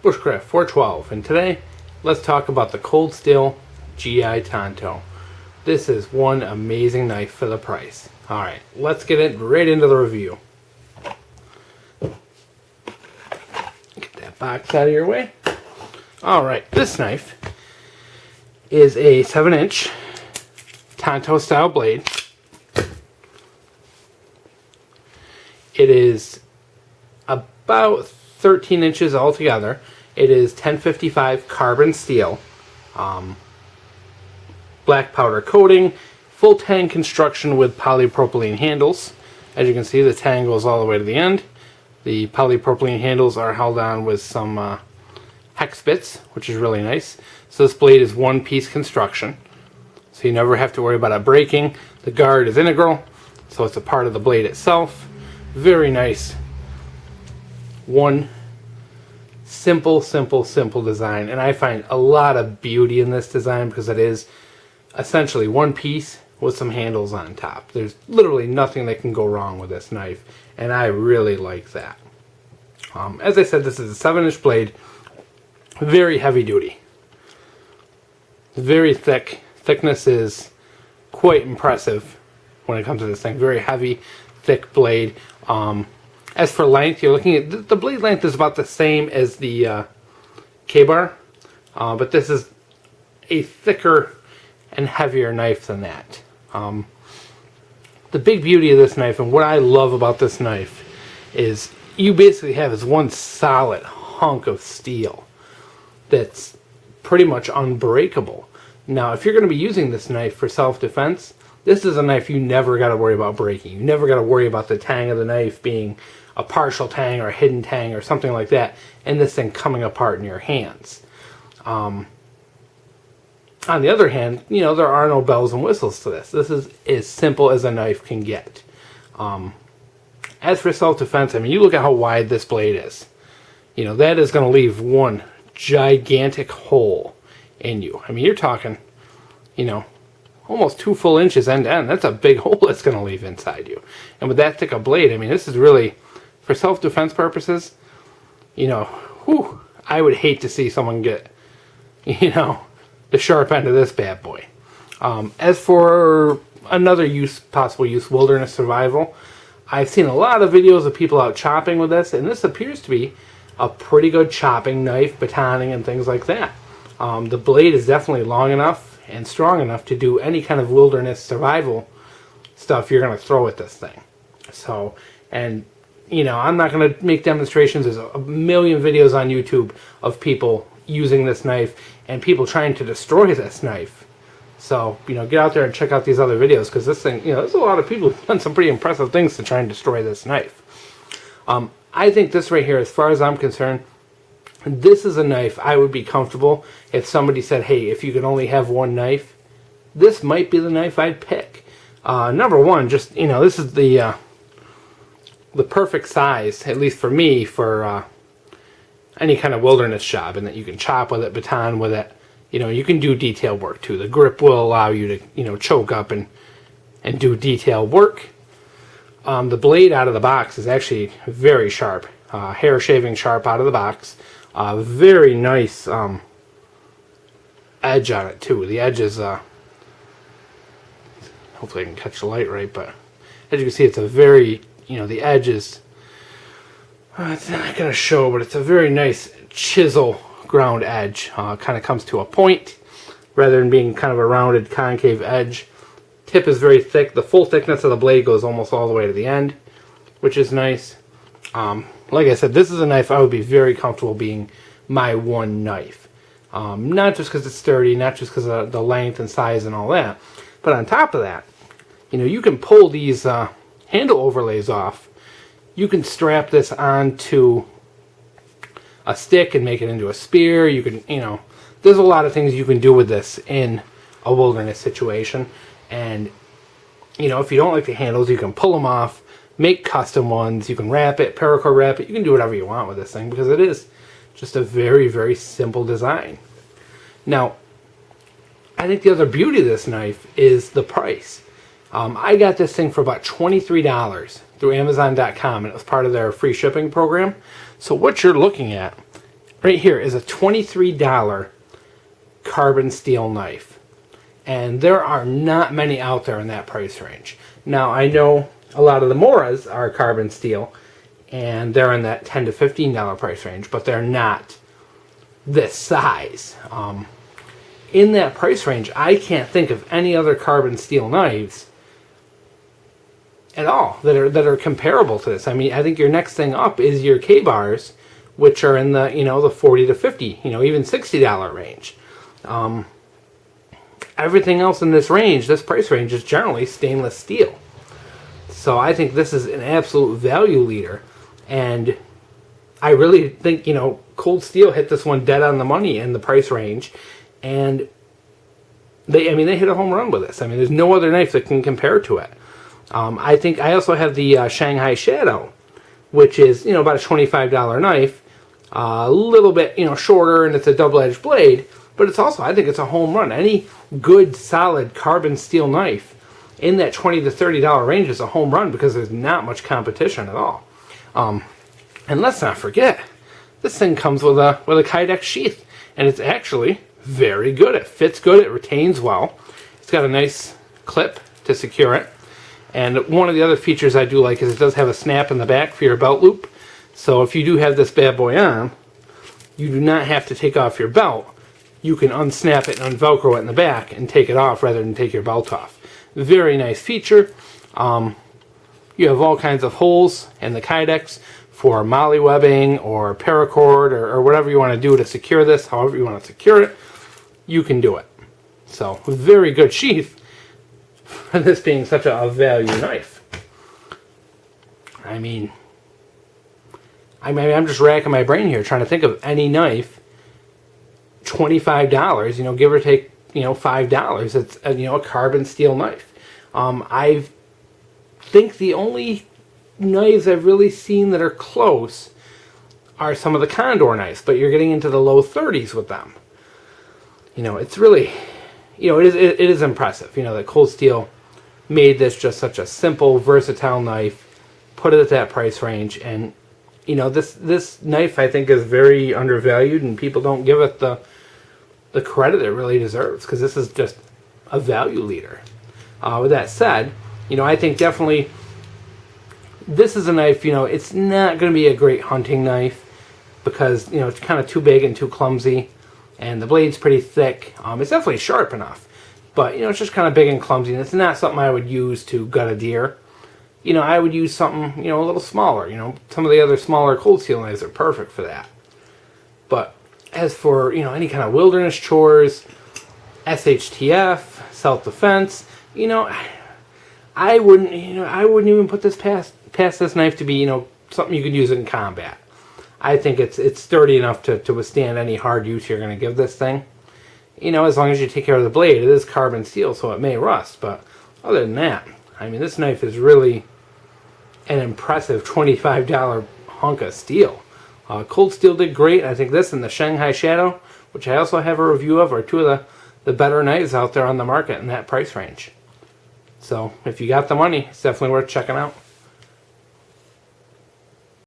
Bushcraft 412, and today let's talk about the Cold Steel GI Tanto. This is one amazing knife for the price. Alright, let's get right into the review. Get that box out of your way. Alright, this knife is a 7-inch Tanto style blade. It is about 13 inches altogether. It is 1055 carbon steel, black powder coating, full tang construction with polypropylene handles. As you can see, the tang goes all the way to the end. The polypropylene handles are held on with some hex bits, which is really nice. So this blade is one-piece construction, so you never have to worry about it breaking. The guard is integral, so it's a part of the blade itself. Very nice. One simple design, and I find a lot of beauty in this design because it is essentially one piece with some handles on top. There's literally nothing that can go wrong with this knife, and I really like that. As I said, this is a 7-inch blade, very heavy duty, very thick. Thickness is quite impressive when it comes to this thing. Very heavy, thick blade. As for length, you're looking at the blade length is about the same as the K-bar, but this is a thicker and heavier knife than that. The big beauty of this knife, and what I love about this knife, is you basically have this one solid hunk of steel that's pretty much unbreakable. Now, if you're going to be using this knife for self-defense, this is a knife you never got to worry about breaking. You never got to worry about the tang of the knife being a partial tang or a hidden tang or something like that, and this thing coming apart in your hands. On the other hand, you know, there are no bells and whistles to this. This is as simple as a knife can get. As for self-defense, I mean, you look at how wide this blade is. You know, that is going to leave one gigantic hole in you. I mean, you're talking, you know, almost 2 full inches end to end. That's a big hole that's going to leave inside you. And with that thick a blade, I mean, this is really, for self-defense purposes, you know, whew, I would hate to see someone get, you know, the sharp end of this bad boy. As for another use, possible use, wilderness survival, I've seen a lot of videos of people out chopping with this, and this appears to be a pretty good chopping knife, batoning, and things like that. The blade is definitely long enough and strong enough to do any kind of wilderness survival stuff you're going to throw at this thing. So, and you know, I'm not going to make demonstrations. There's a million videos on YouTube of people using this knife and people trying to destroy this knife. So, you know, get out there and check out these other videos, because this thing, you know, there's a lot of people who've done some pretty impressive things to try and destroy this knife. I think this right here, as far as I'm concerned, this is a knife I would be comfortable if somebody said, hey, if you could only have one knife, this might be the knife I'd pick. Number one, just, you know, this is the perfect size, at least for me, for any kind of wilderness job, and that you can chop with it, baton with it. You know, you can do detail work too. The grip will allow you to, you know, choke up and do detail work. The blade out of the box is actually very sharp, hair shaving sharp out of the box. Very nice edge on it too. The edge is, hopefully I can catch the light right, but as you can see, it's a very, you know, the edge is, it's not going to show, but it's a very nice chisel ground edge. Kind of comes to a point rather than being kind of a rounded concave edge. Tip is very thick. The full thickness of the blade goes almost all the way to the end, which is nice. Like I said, this is a knife I would be very comfortable being my one knife. Not just because it's sturdy, not just because of the length and size and all that, but on top of that, you know, you can pull these handle overlays off. You can strap this onto a stick and make it into a spear. You can, you know, there's a lot of things you can do with this in a wilderness situation. And, you know, if you don't like the handles, you can pull them off, make custom ones. You can wrap it, paracord wrap it. You can do whatever you want with this thing, because it is just a very simple design. Now, I think the other beauty of this knife is the price. I got this thing for about $23 through Amazon.com, and it was part of their free shipping program. So what you're looking at right here is a $23 carbon steel knife. And there are not many out there in that price range. Now, I know a lot of the Moras are carbon steel, and they're in that $10 to $15 price range, but they're not this size. In that price range, I can't think of any other carbon steel knives at all that are comparable to this. I mean, I think your next thing up is your K-bars, which are in the, the 40 to 50, even $60 range. Everything else in this price range, is generally stainless steel. So I think this is an absolute value leader. And I really think, Cold Steel hit this one dead on the money in the price range. And they hit a home run with this. I mean, there's no other knife that can compare to it. I think I also have the Shanghai Shadow, which is, about a $25 knife. A little bit, shorter, and it's a double-edged blade. But it's also, I think it's a home run. Any good, solid carbon steel knife in that $20 to $30 range is a home run because there's not much competition at all. And let's not forget, this thing comes with a Kydex sheath, and it's actually very good. It fits good. It retains well. It's got a nice clip to secure it. And one of the other features I do like is it does have a snap in the back for your belt loop. So if you do have this bad boy on, you do not have to take off your belt. You can unsnap it and unvelcro it in the back and take it off rather than take your belt off. Very nice feature. You have all kinds of holes in the Kydex for molly webbing or paracord or whatever you want to do to secure this. However you want to secure it, you can do it. So, very good sheath for this being such a value knife. I'm just racking my brain here trying to think of any knife. $25, give or take, $5. It's a carbon steel knife. I think the only knives I've really seen that are close are some of the Condor knives, but you're getting into the low 30s with them. It's really, it is impressive, that Cold Steel made this just such a simple, versatile knife, put it at that price range, and, this knife I think is very undervalued, and people don't give it the credit it really deserves, because this is just a value leader. With that said, I think definitely this is a knife, it's not going to be a great hunting knife because, it's kind of too big and too clumsy, and the blade's pretty thick. It's definitely sharp enough, but, it's just kind of big and clumsy, and it's not something I would use to gut a deer. I would use something, a little smaller. Some of the other smaller Cold Steel knives are perfect for that. But as for, any kind of wilderness chores, SHTF, self-defense, I wouldn't even put this past this knife to be, something you could use in combat. I think it's sturdy enough to withstand any hard use you're going to give this thing. As long as you take care of the blade. It is carbon steel, so it may rust, but other than that, this knife is really an impressive $25 hunk of steel. Cold Steel did great. I think this and the Shanghai Shadow, which I also have a review of, are two of the better knives out there on the market in that price range. So if you got the money, it's definitely worth checking out.